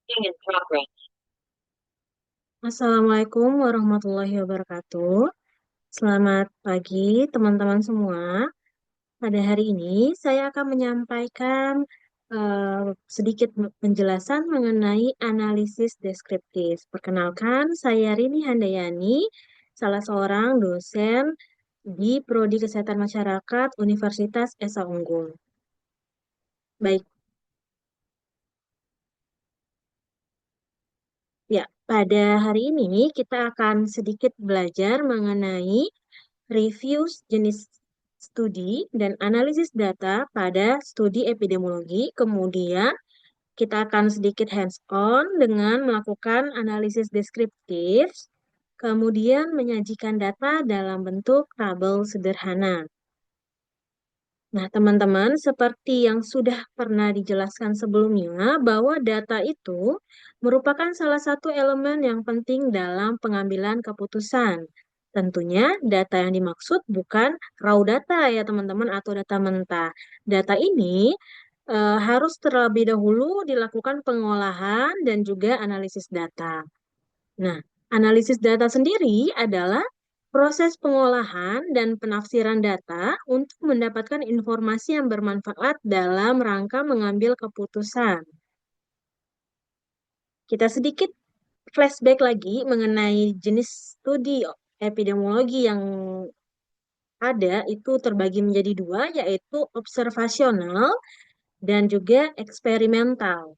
In progress. Assalamualaikum warahmatullahi wabarakatuh. Selamat pagi, teman-teman semua. Pada hari ini, saya akan menyampaikan sedikit penjelasan mengenai analisis deskriptif. Perkenalkan, saya Rini Handayani, salah seorang dosen di Prodi Kesehatan Masyarakat Universitas Esa Unggul. Baik, ya, pada hari ini kita akan sedikit belajar mengenai review jenis studi dan analisis data pada studi epidemiologi. Kemudian kita akan sedikit hands-on dengan melakukan analisis deskriptif, kemudian menyajikan data dalam bentuk tabel sederhana. Nah, teman-teman, seperti yang sudah pernah dijelaskan sebelumnya, bahwa data itu merupakan salah satu elemen yang penting dalam pengambilan keputusan. Tentunya data yang dimaksud bukan raw data ya teman-teman atau data mentah. Data ini harus terlebih dahulu dilakukan pengolahan dan juga analisis data. Nah, analisis data sendiri adalah proses pengolahan dan penafsiran data untuk mendapatkan informasi yang bermanfaat dalam rangka mengambil keputusan. Kita sedikit flashback lagi mengenai jenis studi epidemiologi yang ada itu terbagi menjadi dua, yaitu observasional dan juga eksperimental.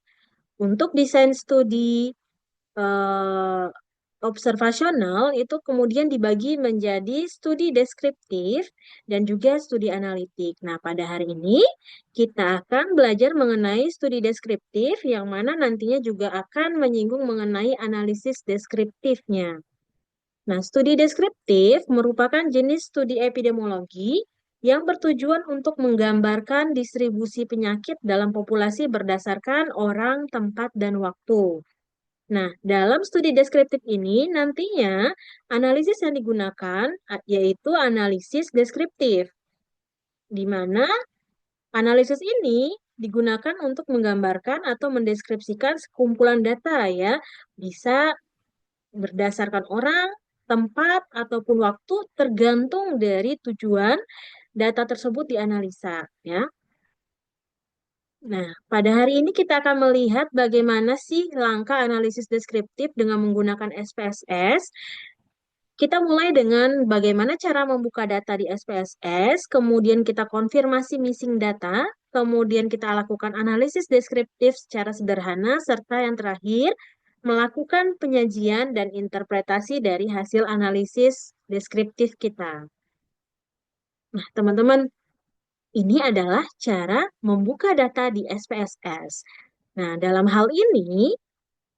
Untuk desain studi eh, observasional itu kemudian dibagi menjadi studi deskriptif dan juga studi analitik. Nah, pada hari ini kita akan belajar mengenai studi deskriptif yang mana nantinya juga akan menyinggung mengenai analisis deskriptifnya. Nah, studi deskriptif merupakan jenis studi epidemiologi yang bertujuan untuk menggambarkan distribusi penyakit dalam populasi berdasarkan orang, tempat, dan waktu. Nah, dalam studi deskriptif ini nantinya analisis yang digunakan yaitu analisis deskriptif, di mana analisis ini digunakan untuk menggambarkan atau mendeskripsikan sekumpulan data ya, bisa berdasarkan orang, tempat, ataupun waktu tergantung dari tujuan data tersebut dianalisa ya. Nah, pada hari ini kita akan melihat bagaimana sih langkah analisis deskriptif dengan menggunakan SPSS. Kita mulai dengan bagaimana cara membuka data di SPSS, kemudian kita konfirmasi missing data, kemudian kita lakukan analisis deskriptif secara sederhana, serta yang terakhir, melakukan penyajian dan interpretasi dari hasil analisis deskriptif kita. Nah, teman-teman, ini adalah cara membuka data di SPSS. Nah, dalam hal ini,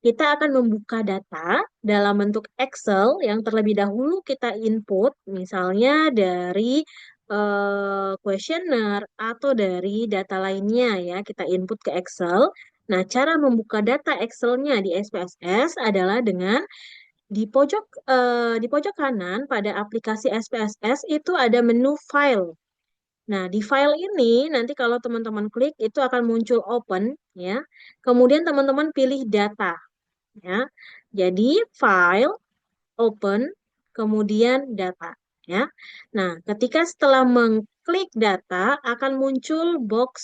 kita akan membuka data dalam bentuk Excel yang terlebih dahulu kita input, misalnya dari kuesioner atau dari data lainnya ya, kita input ke Excel. Nah, cara membuka data Excel-nya di SPSS adalah dengan di pojok kanan pada aplikasi SPSS itu ada menu file. Nah, di file ini nanti kalau teman-teman klik itu akan muncul open ya. Kemudian teman-teman pilih data ya. Jadi file, open, kemudian data ya. Nah, ketika setelah mengklik data akan muncul box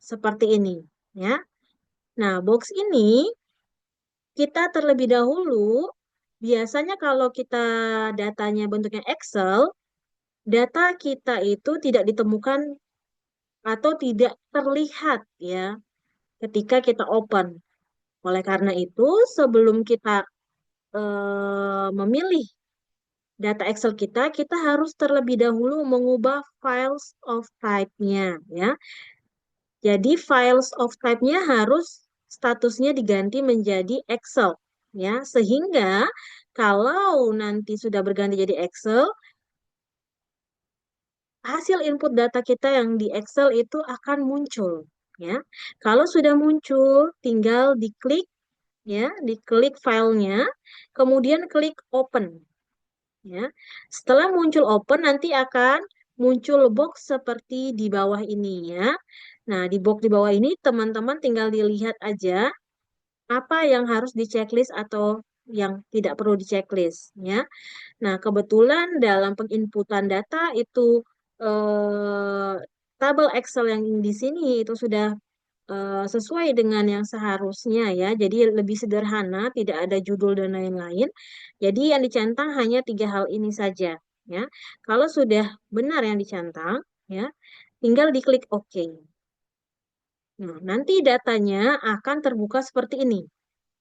seperti ini ya. Nah, box ini kita terlebih dahulu biasanya kalau kita datanya bentuknya Excel, data kita itu tidak ditemukan atau tidak terlihat ya ketika kita open. Oleh karena itu, sebelum kita memilih data Excel kita, kita harus terlebih dahulu mengubah files of type-nya ya. Jadi files of type-nya harus statusnya diganti menjadi Excel ya, sehingga kalau nanti sudah berganti jadi Excel, hasil input data kita yang di Excel itu akan muncul ya. Kalau sudah muncul, tinggal diklik ya, diklik filenya, kemudian klik open. Ya. Setelah muncul open nanti akan muncul box seperti di bawah ini ya. Nah, di box di bawah ini teman-teman tinggal dilihat aja apa yang harus di checklist atau yang tidak perlu di checklist ya. Nah, kebetulan dalam penginputan data itu eh, tabel Excel yang di sini itu sudah sesuai dengan yang seharusnya ya. Jadi lebih sederhana, tidak ada judul dan lain-lain. Jadi yang dicentang hanya tiga hal ini saja ya. Kalau sudah benar yang dicentang ya, tinggal diklik OK. Nah, nanti datanya akan terbuka seperti ini.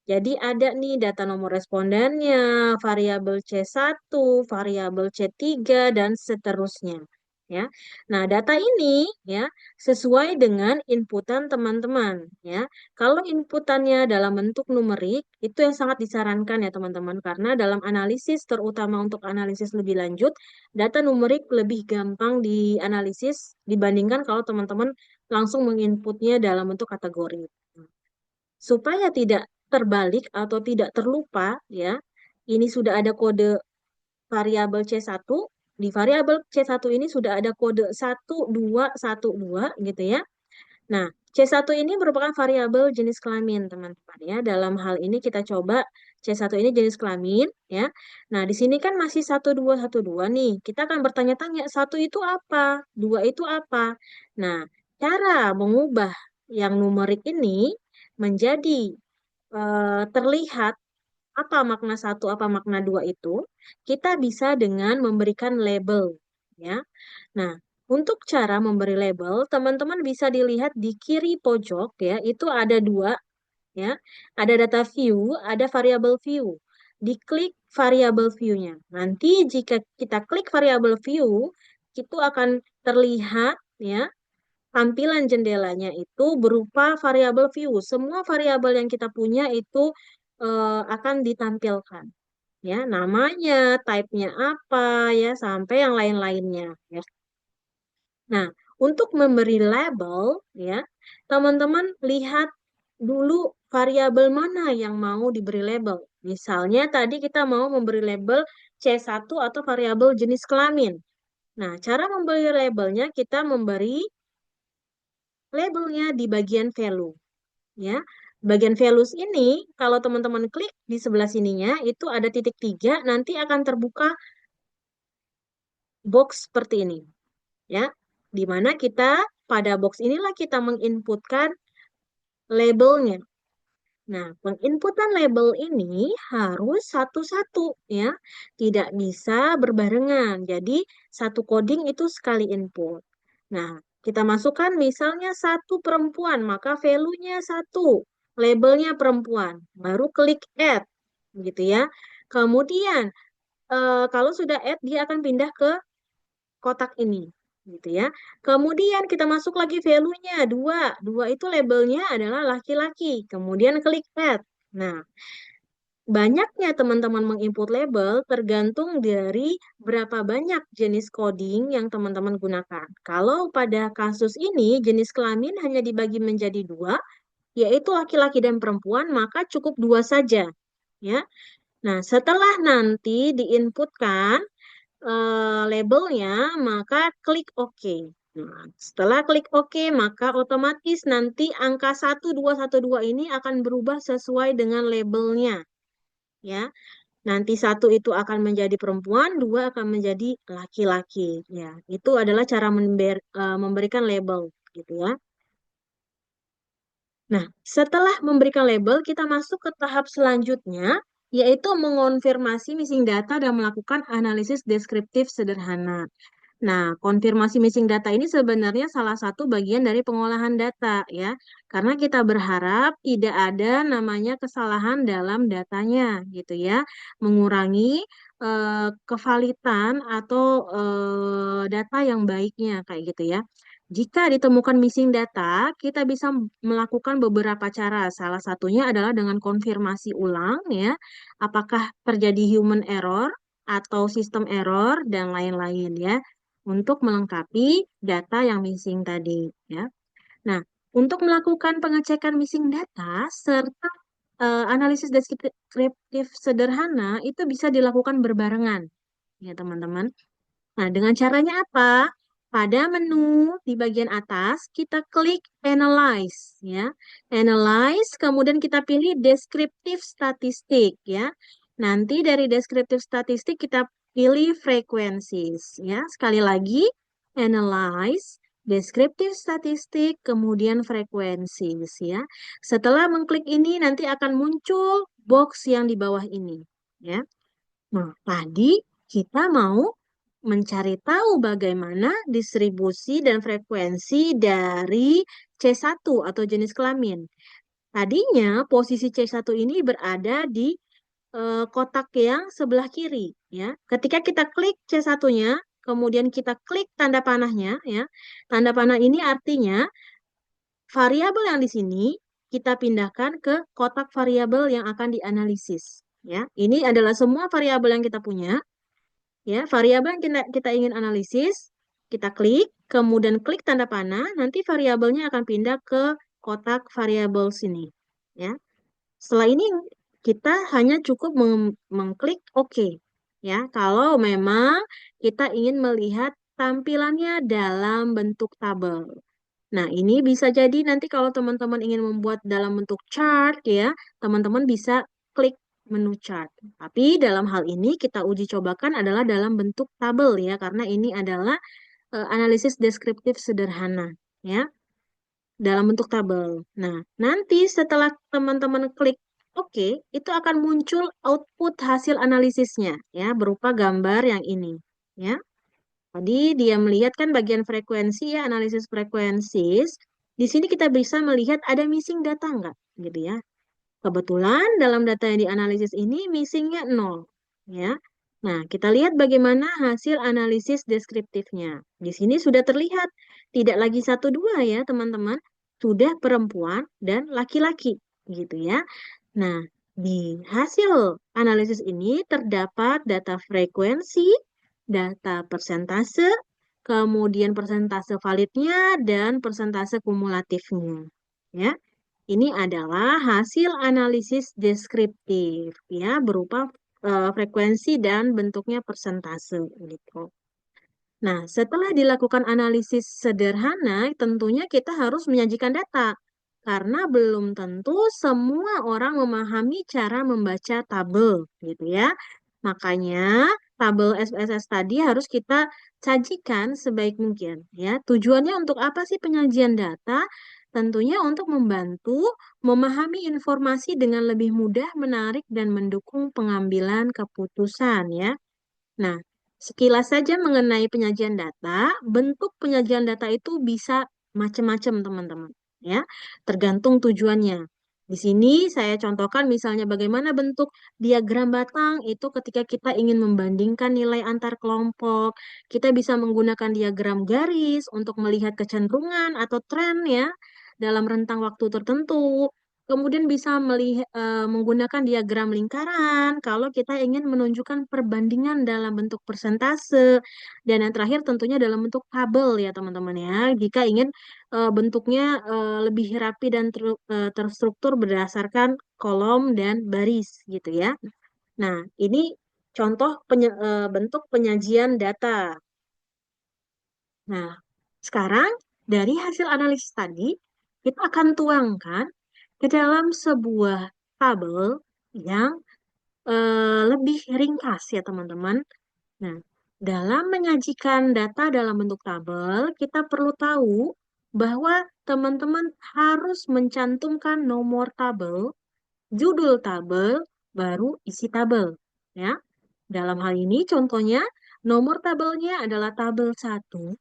Jadi ada nih data nomor respondennya, variabel C1, variabel C3, dan seterusnya. Ya. Nah, data ini ya sesuai dengan inputan teman-teman ya. Kalau inputannya dalam bentuk numerik, itu yang sangat disarankan ya teman-teman karena dalam analisis terutama untuk analisis lebih lanjut, data numerik lebih gampang dianalisis dibandingkan kalau teman-teman langsung menginputnya dalam bentuk kategori. Supaya tidak terbalik atau tidak terlupa ya, ini sudah ada kode variabel C1. Di variabel C1 ini sudah ada kode 1212 gitu ya. Nah, C1 ini merupakan variabel jenis kelamin, teman-teman ya. Dalam hal ini kita coba C1 ini jenis kelamin ya. Nah, di sini kan masih 1212 nih. Kita akan bertanya-tanya, satu itu apa? Dua itu apa? Nah, cara mengubah yang numerik ini menjadi terlihat apa makna satu, apa makna dua itu, kita bisa dengan memberikan label, ya. Nah, untuk cara memberi label, teman-teman bisa dilihat di kiri pojok, ya, itu ada dua, ya, ada data view, ada variable view. Diklik variable view-nya. Nanti jika kita klik variable view, itu akan terlihat, ya, tampilan jendelanya itu berupa variabel view. Semua variabel yang kita punya itu akan ditampilkan. Ya, namanya, type-nya apa, ya, sampai yang lain-lainnya. Ya. Nah, untuk memberi label, ya, teman-teman lihat dulu variabel mana yang mau diberi label. Misalnya tadi kita mau memberi label C1 atau variabel jenis kelamin. Nah, cara memberi labelnya kita memberi labelnya di bagian value ya. Bagian values ini kalau teman-teman klik di sebelah sininya itu ada titik tiga nanti akan terbuka box seperti ini ya. Di mana kita pada box inilah kita menginputkan labelnya. Nah, penginputan label ini harus satu-satu ya. Tidak bisa berbarengan. Jadi, satu coding itu sekali input. Nah, kita masukkan misalnya satu perempuan, maka value-nya satu, labelnya perempuan. Baru klik add, gitu ya. Kemudian, kalau sudah add, dia akan pindah ke kotak ini gitu ya. Kemudian kita masuk lagi value-nya dua. Dua itu labelnya adalah laki-laki. Kemudian klik add. Nah, banyaknya teman-teman menginput label tergantung dari berapa banyak jenis coding yang teman-teman gunakan. Kalau pada kasus ini jenis kelamin hanya dibagi menjadi dua, yaitu laki-laki dan perempuan, maka cukup dua saja. Ya. Nah, setelah nanti diinputkan labelnya, maka klik OK. Nah, setelah klik OK, maka otomatis nanti angka 1212 ini akan berubah sesuai dengan labelnya. Ya, nanti satu itu akan menjadi perempuan, dua akan menjadi laki-laki. Ya, itu adalah cara memberikan label, gitu ya. Nah, setelah memberikan label, kita masuk ke tahap selanjutnya, yaitu mengonfirmasi missing data dan melakukan analisis deskriptif sederhana. Nah, konfirmasi missing data ini sebenarnya salah satu bagian dari pengolahan data ya, karena kita berharap tidak ada namanya kesalahan dalam datanya gitu ya, mengurangi kevalitan atau data yang baiknya kayak gitu ya. Jika ditemukan missing data, kita bisa melakukan beberapa cara. Salah satunya adalah dengan konfirmasi ulang ya, apakah terjadi human error atau sistem error dan lain-lain ya untuk melengkapi data yang missing tadi ya. Nah, untuk melakukan pengecekan missing data serta analisis deskriptif sederhana itu bisa dilakukan berbarengan ya teman-teman. Nah, dengan caranya apa? pada menu di bagian atas, kita klik Analyze, ya. Analyze, kemudian kita pilih Deskriptif Statistik, ya. Nanti dari Deskriptif Statistik kita pilih Frequencies, ya. Sekali lagi, Analyze, Deskriptif Statistik, kemudian Frequencies, ya. Setelah mengklik ini, nanti akan muncul box yang di bawah ini, ya. Nah, tadi kita mau mencari tahu bagaimana distribusi dan frekuensi dari C1 atau jenis kelamin. Tadinya posisi C1 ini berada di kotak yang sebelah kiri, ya. Ketika kita klik C1-nya, kemudian kita klik tanda panahnya, ya. Tanda panah ini artinya variabel yang di sini kita pindahkan ke kotak variabel yang akan dianalisis, ya. Ini adalah semua variabel yang kita punya. Ya, variabel yang kita ingin analisis, kita klik, kemudian klik tanda panah, nanti variabelnya akan pindah ke kotak variabel sini. Ya, setelah ini kita hanya cukup mengklik OK. Ya, kalau memang kita ingin melihat tampilannya dalam bentuk tabel. Nah, ini bisa jadi nanti kalau teman-teman ingin membuat dalam bentuk chart ya, teman-teman bisa klik menu chart. Tapi dalam hal ini kita uji cobakan adalah dalam bentuk tabel ya, karena ini adalah analisis deskriptif sederhana ya, dalam bentuk tabel. Nah, nanti setelah teman-teman klik OK, itu akan muncul output hasil analisisnya ya, berupa gambar yang ini ya. Tadi dia melihat kan bagian frekuensi ya, analisis frekuensi. Di sini kita bisa melihat ada missing data enggak, gitu ya. Kebetulan dalam data yang dianalisis ini missingnya 0, ya. Nah, kita lihat bagaimana hasil analisis deskriptifnya. Di sini sudah terlihat, tidak lagi 1-2 ya teman-teman, sudah perempuan dan laki-laki, gitu ya. Nah, di hasil analisis ini terdapat data frekuensi, data persentase, kemudian persentase validnya, dan persentase kumulatifnya. Ya, ini adalah hasil analisis deskriptif, ya, berupa frekuensi dan bentuknya persentase, gitu. Nah, setelah dilakukan analisis sederhana, tentunya kita harus menyajikan data. Karena belum tentu semua orang memahami cara membaca tabel, gitu ya. Makanya, tabel SPSS tadi harus kita sajikan sebaik mungkin, ya. Tujuannya untuk apa sih penyajian data? Tentunya untuk membantu memahami informasi dengan lebih mudah, menarik, dan mendukung pengambilan keputusan, ya. Nah, sekilas saja mengenai penyajian data, bentuk penyajian data itu bisa macam-macam, teman-teman. Ya, tergantung tujuannya. Di sini saya contohkan misalnya bagaimana bentuk diagram batang itu ketika kita ingin membandingkan nilai antar kelompok. Kita bisa menggunakan diagram garis untuk melihat kecenderungan atau tren ya dalam rentang waktu tertentu. Kemudian bisa menggunakan diagram lingkaran kalau kita ingin menunjukkan perbandingan dalam bentuk persentase. Dan yang terakhir tentunya dalam bentuk tabel ya teman-teman ya. Jika ingin bentuknya lebih rapi dan terstruktur berdasarkan kolom dan baris gitu ya. Nah, ini contoh bentuk penyajian data. Nah, sekarang dari hasil analisis tadi, kita akan tuangkan ke dalam sebuah tabel yang lebih ringkas ya teman-teman. Nah, dalam menyajikan data dalam bentuk tabel, kita perlu tahu bahwa teman-teman harus mencantumkan nomor tabel, judul tabel, baru isi tabel. Ya, dalam hal ini contohnya nomor tabelnya adalah tabel 1.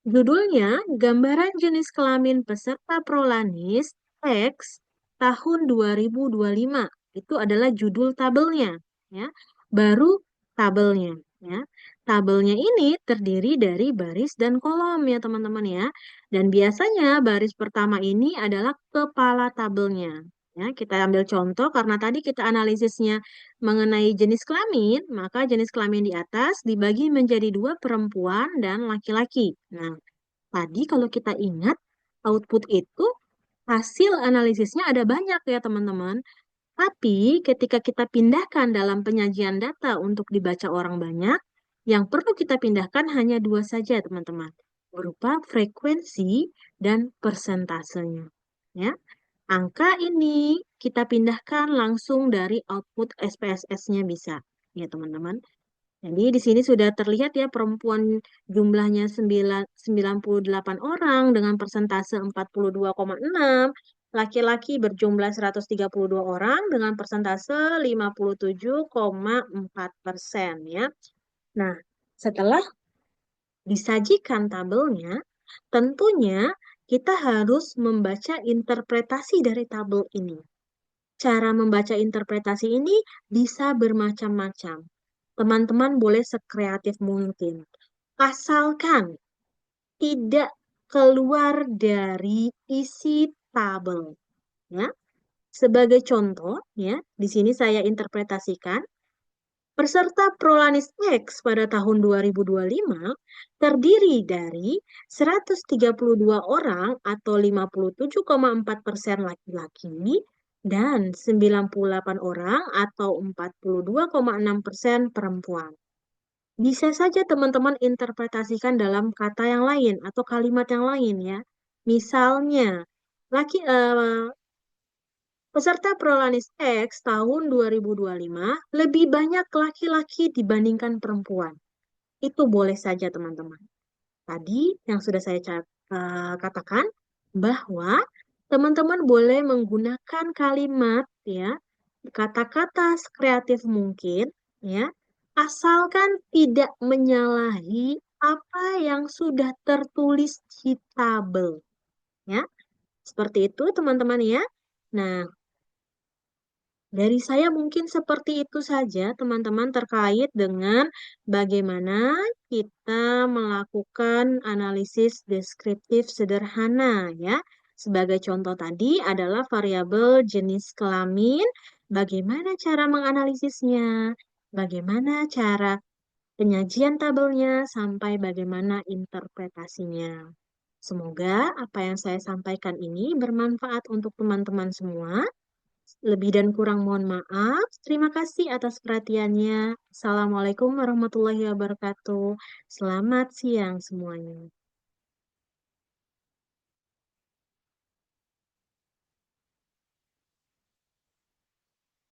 Judulnya, gambaran jenis kelamin peserta Prolanis X tahun 2025. Itu adalah judul tabelnya, ya. Baru tabelnya, ya. Tabelnya ini terdiri dari baris dan kolom ya, teman-teman ya. Dan biasanya baris pertama ini adalah kepala tabelnya. Ya, kita ambil contoh karena tadi kita analisisnya mengenai jenis kelamin, maka jenis kelamin di atas dibagi menjadi 2, perempuan dan laki-laki. Nah, tadi kalau kita ingat, output itu hasil analisisnya ada banyak ya teman-teman. Tapi ketika kita pindahkan dalam penyajian data untuk dibaca orang banyak, yang perlu kita pindahkan hanya 2 saja teman-teman. berupa frekuensi dan persentasenya. Ya, angka ini kita pindahkan langsung dari output SPSS-nya bisa. Ya, teman-teman. Jadi di sini sudah terlihat ya perempuan jumlahnya 98 orang dengan persentase 42,6, laki-laki berjumlah 132 orang dengan persentase 57,4% ya. Nah, setelah disajikan tabelnya, tentunya kita harus membaca interpretasi dari tabel ini. Cara membaca interpretasi ini bisa bermacam-macam. Teman-teman boleh sekreatif mungkin. Asalkan tidak keluar dari isi tabel. Ya. Sebagai contoh, ya, di sini saya interpretasikan peserta Prolanis X pada tahun 2025 terdiri dari 132 orang atau 57,4% laki-laki dan 98 orang atau 42,6% perempuan. Bisa saja teman-teman interpretasikan dalam kata yang lain atau kalimat yang lain ya. Misalnya, peserta Prolanis X tahun 2025 lebih banyak laki-laki dibandingkan perempuan. Itu boleh saja teman-teman. Tadi yang sudah saya katakan bahwa teman-teman boleh menggunakan kalimat ya, kata-kata sekreatif mungkin ya, asalkan tidak menyalahi apa yang sudah tertulis di tabel ya. Seperti itu teman-teman ya. Nah, dari saya mungkin seperti itu saja, teman-teman, terkait dengan bagaimana kita melakukan analisis deskriptif sederhana, ya. Sebagai contoh tadi adalah variabel jenis kelamin, bagaimana cara menganalisisnya, bagaimana cara penyajian tabelnya, sampai bagaimana interpretasinya. Semoga apa yang saya sampaikan ini bermanfaat untuk teman-teman semua. Lebih dan kurang mohon maaf. Terima kasih atas perhatiannya. Assalamualaikum warahmatullahi wabarakatuh. Selamat siang semuanya.